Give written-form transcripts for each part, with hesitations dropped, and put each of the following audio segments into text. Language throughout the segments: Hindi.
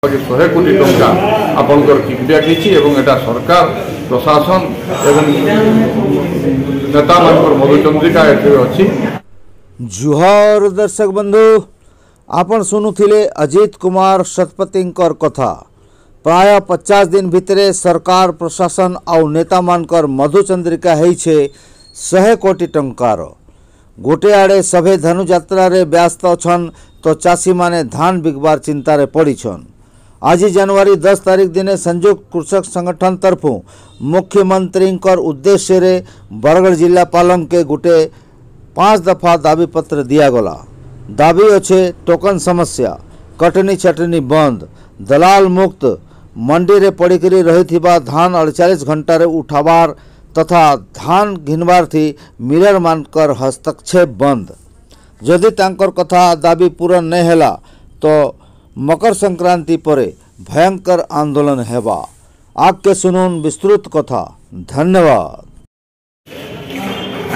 100 कोटी टंका आपनकर किकब्याक होती एटा सरकार प्रशासन एवं नेता मानकर मधुचंद्रिका अच्छी। जुहार दर्शक बंधु, आपण शुणुथिले अजित कुमार शतपथींकर कथा। प्राय 50 दिन भितरे सरकार प्रशासन आउ नेता मानकर मधुचंद्रिका होइछे 100 कोटी टंकार। गोटे आड़े सभे धनुयात्रा रे व्यस्त अछन तो चाषी माने धान बिकबार चिंतार पड़ीछन। आज जनवरी 10 तारीख दिने संयुक्त कृषक संगठन तरफु मुख्यमंत्री उद्देश्य रे बरगढ़ जिला पालम के गोटे 5 दफा दाबी पत्र दियागला। दाबी अच्छे टोकन समस्या, कटनी छटनी बंद, दलाल मुक्त, मंडी रे पड़िकरी रहिथिबा धान 48 घंटा रे उठाबार तथा धान घिनबार थी मिलर मानकर हस्तक्षेप बंद। जदि तांकर कथा दाबी पूरण नहीं हैला तो मकर संक्रांति परे भयंकर आंदोलन हेबा। आके सुनुन विस्तृत कथा। धन्यवाद।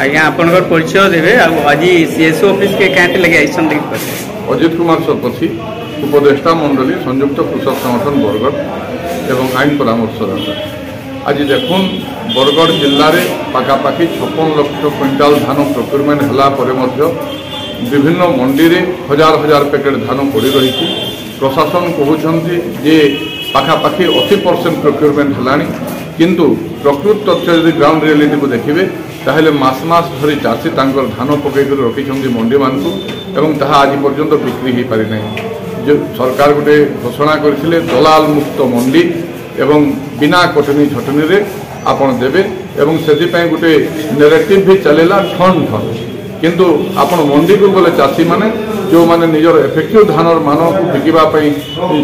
आज्ञा आपनकर परिचय देबे। आज सीएसओ ऑफिस के कैंट लगे आइसन देखि अजित कुमार शतपथी, उपदेष्टा मंडली संयुक्त कृषक संगठन बरगढ़ एवं आईन परामर्शदाता। आज देखुन बरगढ़ जिले में पाखापाखि 56 लाख क्विंटाल धान प्रोक्योरमेंट होला परे मध्य विभिन्न मंडी रे हजार हजार पैकेट धान पड़ी रही। प्रशासन कहते जे पाखापाखि 80% प्रोक्योरमेंट है, किंतु प्रकृत तथ्य यदि ग्राउंड रियलिटी को देखिए ताहले मास धरी चाषी तांकर धान पकईकर रखिंट मंडी मानक आज पर्यंत बिक्री हो पारि नहीं। जो सरकार गोटे घोषणा करथिले दलाल मुक्त मंडी एवं बिना कटनी छटनी रे आपण देबे एवं सेदिपई गोटे नैरेटिव भी चलेला ठन ठन, किंतु आपण मंडी को गले चाषी माने जो माने निजर इफेक्टिव धानर मान को बिकिबा पई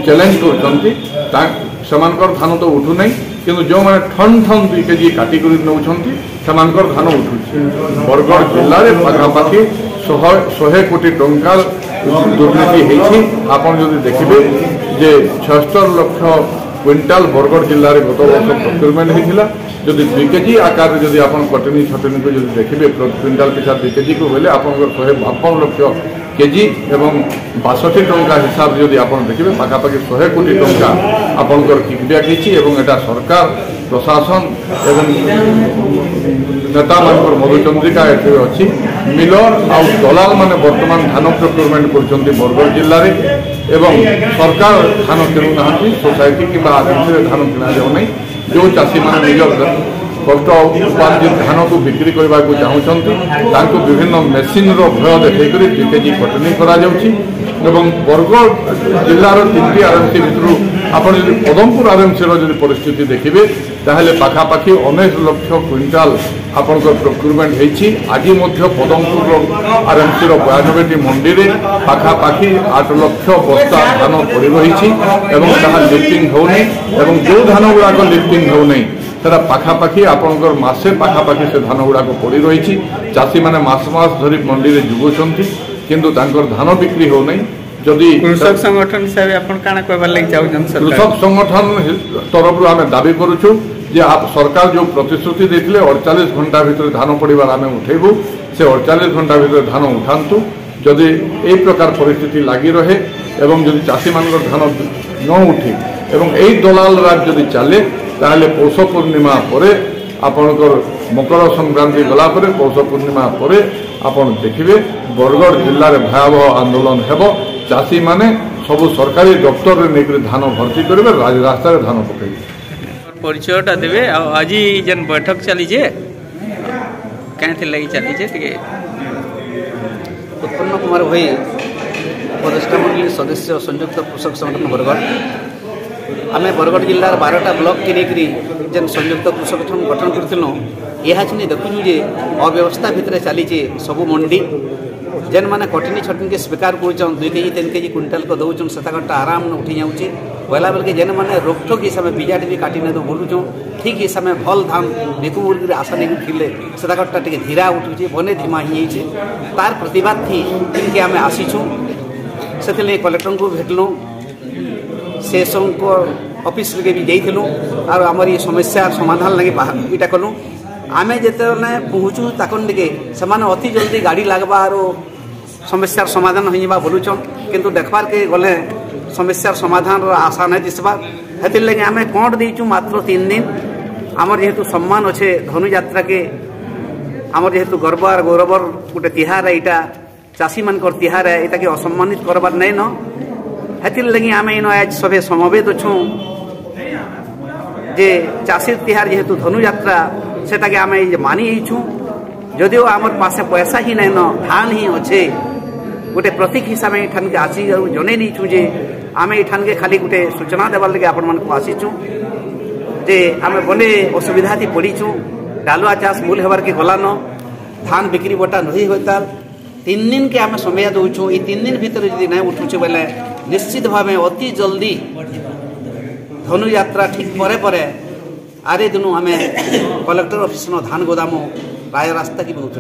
चैलेंज करछंती सेमानकर धान तो उठू नहीं, किंतु जो माने ठन ठन 2 केजी काटी करी नउछंती सेमानकर धान उठुछि। बरगढ़ जिल्ला रे पाखापाखि 100 कोटी टंका दुर्नीति होती। आपन जदि देखिबे जे 76 लाख क्विंटाल बरगढ़ जिले में गत वर्ष प्रोक्योरमेंट होता। जदि 2 केजी आकार जदि आप कटनी छटनी को जब देखिए क्विंटाल पिछा 2 केजी को बोले आप 152 लाख केजी एवं 62 टंका हिसाब से जदि आप देखिए पाखापाखि 100 कोटी टंका आपंकर किकब्याक होती। एटा सरकार प्रशासन एवं नेता मानकर मधुचंद्रिका अच्छी। मिलर आउ दलाल माने वर्तमान धान प्रोक्योरमेंट कर बरगढ़ जिले में एवं सरकार धान किणुना सोसाइटी कि धान किणा जाऊ नहीं। जो चाषी मैंने निज कष्ट उपार्जित धान को बिक्री करने को चाहूँगी विभिन्न मेसीन भय देखकर 2 केजी कटनी एवं बरगढ़ जिलार 3टी आरएमसी भितर आप पदमपुर आरएमसी जब परिस्थिति देखिए ताहले पाखापाखि 19 लाख क्विंटाल आपंकर प्रोक्योरमेंट होती। आज पदमपुर आरएमसी 92टी मंडी में पाखापाखि 8 लाख बस्ता धान पड़ रही लिफ्टिंग होनी एवं जो धान गुड़ाक लिफ्टिंग होनी तेरा पाखापाखि आपंकर मासे पाखापाखि से धान गुड़ाक पड़ रही। चाषी मैंने मास धरी मंडी में जुगुंट किंतु तांकर धान बिक्री हो नहीं। जदि कृषक संगठन हिसाब से काना कहबार लागि चाहूछन कृषक संगठन तरफ आम दाबी करूछु जे आप सरकार जो प्रतिश्रुति देथिले 48 घंटा भीतर धान पड़ीबार आम उठेबू से 48 घंटा भीतर धान उठांतु। जदि ए प्रकार परिस्थिति लगी रहे एवं जदि चाषी मानकर धान न उठी एवं यही दलाल राज जदि चले ताहले पौष पूर्णिमा परे आपणकर मकर संक्रांति गला परे पौष पूर्णिमा परे आपण देखिए बरगढ़ जिले में भयावह आंदोलन हेबो। चाषी माने सबु सरकारी दफ्तर रे नेकर धान भर्ती करेंगे, रास्ता रे धान पकेबे। परिचयटा देबे। आज जेन बैठक चली जे कैंथे लगी चली जे टिके उत्पन्न कुमार भाई उपदेष्टा मंडली सदस्य संयुक्त कृषक संगठन बरगढ़। आम बरगढ़ जिलार 12टा ब्लॉक के लेकरी जेन संयुक्त कृषक गठन करथिलु यह देखुनु जे अव्यवस्था भितर चली सबू मंडी जेन माने कटनी छटनी के स्वीकार कर 2 केजी 3 केजी क्विंटाल को दौन से आराम न उठी जाऊँगी बोला बेल के जेन मैंने रोकठोक हिसाब से बिजाटी भी काटी तो बोलुँ ठीक हिसाब में भल धान बिकु बोल आशा नहीं खिले से टे धीरा उठुचे बने धीमा ही तार प्रतिवाद थी इनके आम आसीचु से कलेक्टर को भेटलु से ऑफिस के भी जाइलु और आमर ये समस्या समाधान लगे इटा कलु आम जिते पहुँचू ताकन टे से अति जल्दी गाड़ी लगवा और समस्यार समाधान हो बोलुचन किंतु देखबार के गले समस्यार समाधान आशा नहीं दिसवा हेतिर लगे आम कौट देचु मात्र 3 दिन आमर जेहेतु सम्मान अच्छे धनुयात्रा के आमर जेहेतु गर्व और गौरवर गोटे तिहार यहाँ चाषी मान तिहार है ये असम्मानित करबार नहीं न हेतिर लगे आम इन आज सभे समवेत अच्छु जे चाषी तिहार जेहेतु धनुयात्रा सेटा के आम मानी छू जदिव आमर पासे पैसा ही नहीं न धान ही अच्छे गोटे प्रतीक हिसाब से ये के आसी जन नहीं जे आम ये के खाली गोटे सूचना देवार लगे आपण मानक आसीचु जे आम बने असुविधा थी पड़ीचु डालुआ चाष मूल होबार के गलान धान बिक्री बटा नहीं होता 3 दिन के आम समय दौचु ये 3 दिन भीतर यदि नहीं उठुचे बोले निश्चित भाव अति जल्दी धनुयात्रा ठीक परे परे आरे दिनू आम कलेक्टर ऑफिस धान गोदाम राय रास्ता की बहुत